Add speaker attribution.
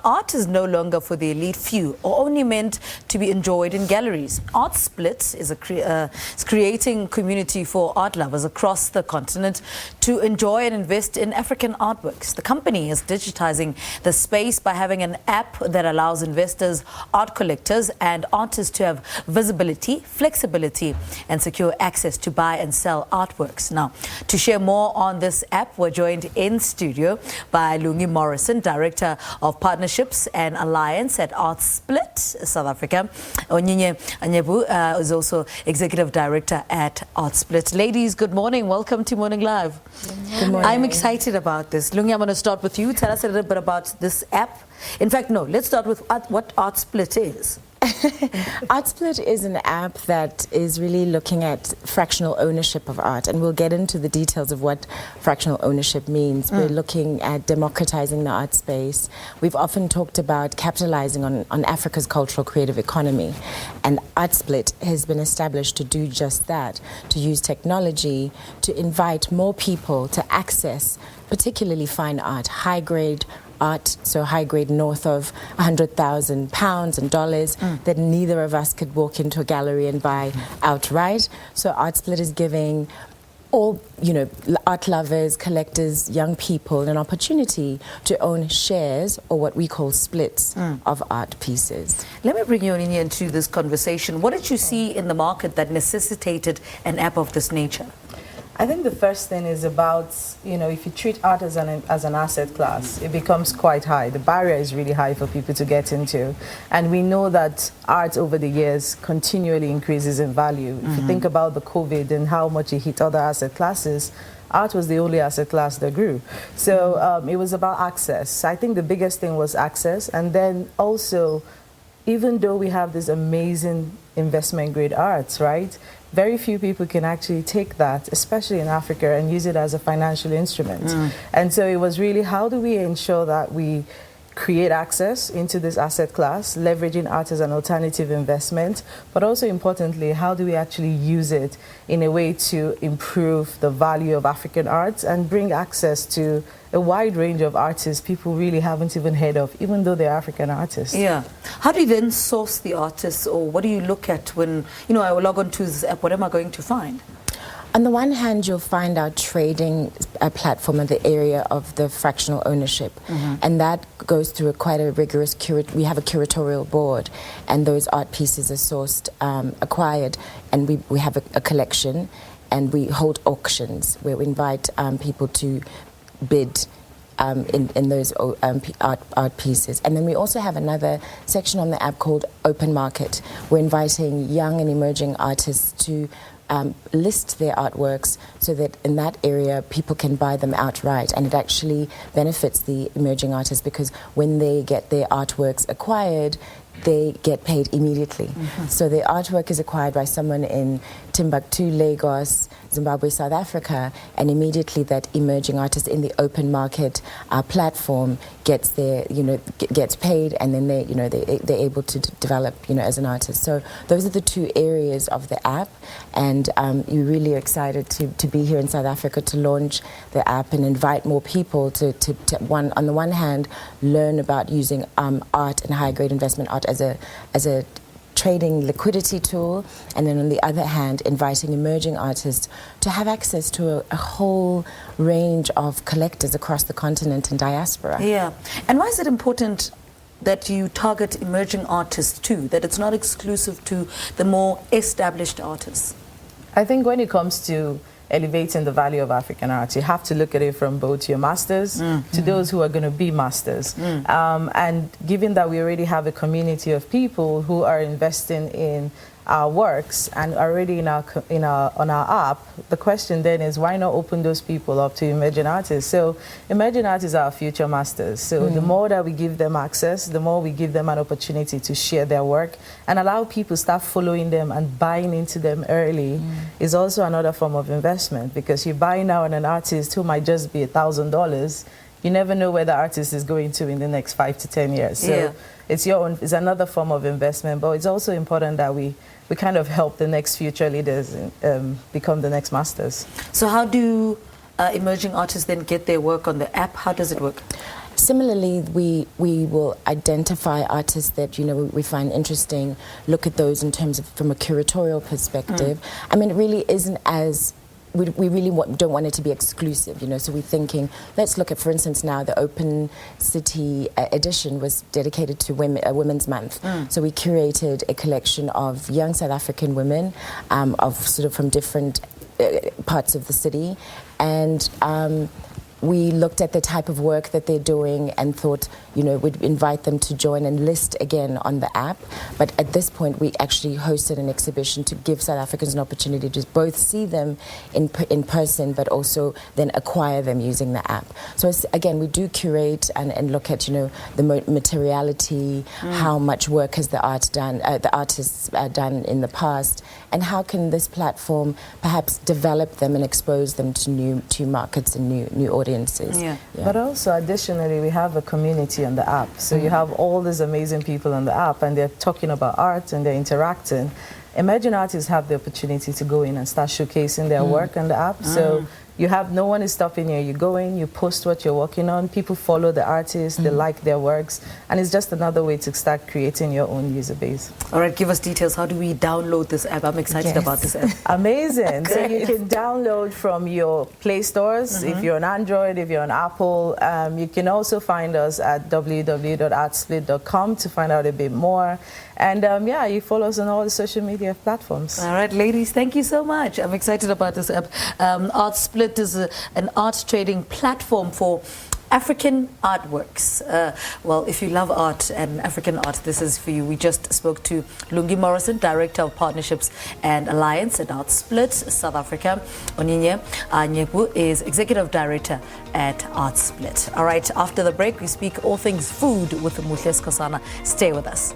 Speaker 1: art is no longer for the elite few or only meant to be enjoyed in galleries. Artsplit is creating community for art lovers across the continent to enjoy and invest in African artworks. The company is digitizing the space by having an app that allows investors, art collectors and artists to have visibility, flexibility and secure access to buy and sell artworks. Now, to share more on this app, we're joined in studio by Lungi Morrison, Director of Partnerships and Alliance at Artsplit South Africa. Onyinye Anyaegbu is also Executive Director at Artsplit. Ladies, good morning. Welcome to Morning Live.
Speaker 2: Good morning.
Speaker 1: I'm excited about this. Lungi, I'm going to start with you. Tell us a little bit about this app. In fact, no, let's start with what Artsplit is.
Speaker 2: Artsplit is an app that is really looking at fractional ownership of art, and we'll get into the details of what fractional ownership means. We're looking at democratizing the art space. We've often talked about capitalizing on Africa's cultural creative economy, and Artsplit has been established to do just that, to use technology to invite more people to access particularly fine art, high-grade art, so high grade north of £100,000 and dollars that neither of us could walk into a gallery and buy outright. So Artsplit is giving all, art lovers, collectors, young people an opportunity to own shares or what we call splits of art pieces.
Speaker 1: Let me bring you into this conversation. What did you see in the market that necessitated an app of this nature?
Speaker 3: I think the first thing is about, if you treat art as an asset class, it becomes quite high. The barrier is really high for people to get into. And we know that art over the years continually increases in value. If you think about the COVID and how much it hit other asset classes, art was the only asset class that grew. So it was about access. I think the biggest thing was access. And then also, even though we have this amazing investment grade arts, right? Very few people can actually take that, especially in Africa, and use it as a financial instrument. And so it was really, how do we ensure that we create access into this asset class, leveraging art as an alternative investment, but also importantly, how do we actually use it in a way to improve the value of African arts and bring access to a wide range of artists people really haven't even heard of, even though they're African artists.
Speaker 1: Yeah. How do you then source the artists, or what do you look at when, I will log on to this app, what am I going to find?
Speaker 2: On the one hand, you'll find our trading platform in the area of the fractional ownership, and that goes through quite a rigorous we have a curatorial board, and those art pieces are sourced, acquired, and we have a collection, and we hold auctions where we invite people to bid in those art pieces. And then we also have another section on the app called Open Market. We're inviting young and emerging artists to list their artworks so that in that area people can buy them outright, and it actually benefits the emerging artists because when they get their artworks acquired, they get paid immediately. So the artwork is acquired by someone in Timbuktu, Lagos, Zimbabwe, South Africa, and immediately that emerging artist in the open market platform gets their, gets paid, and then they're able to develop, as an artist. So those are the two areas of the app, and we're really excited to be here in South Africa to launch the app and invite more people to on the one hand, learn about using art and high-grade investment art as a trading liquidity tool, and then on the other hand, inviting emerging artists to have access to a whole range of collectors across the continent and diaspora.
Speaker 1: Yeah. And why is it important that you target emerging artists too, that it's not exclusive to the more established artists?
Speaker 3: I think when it comes to elevating the value of African art, you have to look at it from both your masters to those who are going to be masters. And given that we already have a community of people who are investing in our works and already on our app, the question then is, why not open those people up to emerging artists? So emerging artists are our future masters. So the more that we give them access, the more we give them an opportunity to share their work and allow people to start following them and buying into them early is also another form of investment, because you buy now on an artist who might just be $1,000, you never know where the artist is going to in the next 5 to 10 years. So it's it's another form of investment, but it's also important that we kind of help the next future leaders become the next masters.
Speaker 1: So how do emerging artists then get their work on the app? How does it work?
Speaker 2: Similarly, we will identify artists that, you know, we find interesting, look at those in terms of from a curatorial perspective. I mean, it really isn't as we really don't want it to be exclusive, you know, so we're thinking, let's look at, for instance, now the Open City edition was dedicated to Women's Month. So we curated a collection of young South African women of sort of from different parts of the city, and we looked at the type of work that they're doing and thought, you know, we'd invite them to join and list again on the app. But at this point, we actually hosted an exhibition to give South Africans an opportunity to both see them in person, but also then acquire them using the app. So again, we do curate and look at, you know, the materiality, how much work has the artists done in the past, and how can this platform perhaps develop them and expose them to new markets and new audiences.
Speaker 1: Yeah.
Speaker 3: But also, additionally, we have a community on the app. So you have all these amazing people on the app, and they're talking about art and they're interacting. Emerging artists have the opportunity to go in and start showcasing their work on the app. So you have no one is stopping you. You go in, you post what you're working on. People follow the artists, they like their works, and it's just another way to start creating your own user base.
Speaker 1: All right, give us details. How do we download this app? I'm excited about this app.
Speaker 3: Amazing. So you can download from your Play stores, if you're on Android, if you're on Apple. You can also find us at www.artsplit.com to find out a bit more. And yeah, you follow us on all the social media platforms.
Speaker 1: All right, ladies, thank you so much. I'm excited about this app. Artsplit is an art trading platform for African artworks. Well, if you love art and African art, this is for you. We just spoke to Lungi Morrison, Director of Partnerships and Alliance at Artsplit, South Africa. Onyinye, Anyaegbu is Executive Director at Artsplit. All right, after the break, we speak all things food with Muhles Kosana. Stay with us.